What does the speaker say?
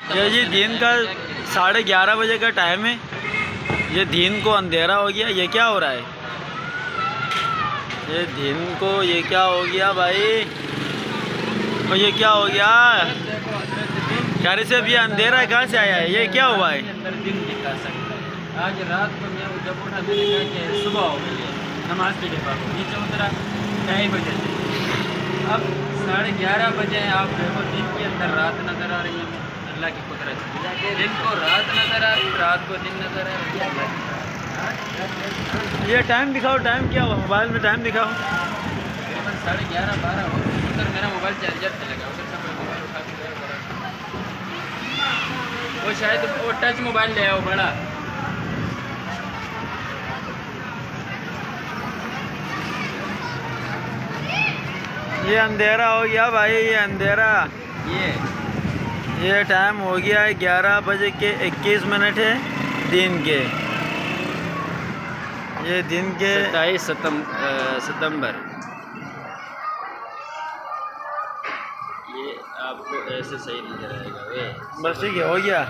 ये जी दिन का 11:30 बजे का टाइम है। ये दिन को अंधेरा हो गया। ये क्या हो रहा है? ये दिन को ये क्या हो गया भाई? और ये क्या हो गया? घर से भी अंधेरा कहाँ से आया है? ये क्या हुआ है? अंदर दिन दिखा सकता है। आज रात को मैं जब उठा मैंने कहा कि सुबह हो गई है, नमाज के लिए बाबू नीचे उतरा 2:30 बजे से, अब 11:30 बजे आप देखो दिन के अंदर रात नज़र आ रही है। अल्लाह की कुदरत, दिन को रात नज़र आ रही, रात को दिन नज़र आ रही है। ये टाइम दिखाओ, टाइम क्या हुआ? मोबाइल में टाइम दिखाओ। तकरीबन 11:30-12 हो। उधर मेरा मोबाइल चार्जर पे लगा, उधर से मैं मोबाइल उठा के वो शायद वो टच मोबाइल ले आओ बड़ा। ये अंधेरा हो गया भाई, ये अंधेरा। ये टाइम हो गया है 11 बजे के 21 मिनट है दिन के। ये दिन के 27 सितंबर। ये आपको ऐसे सही नजर आएगा वे। बस ठीक है, हो गया।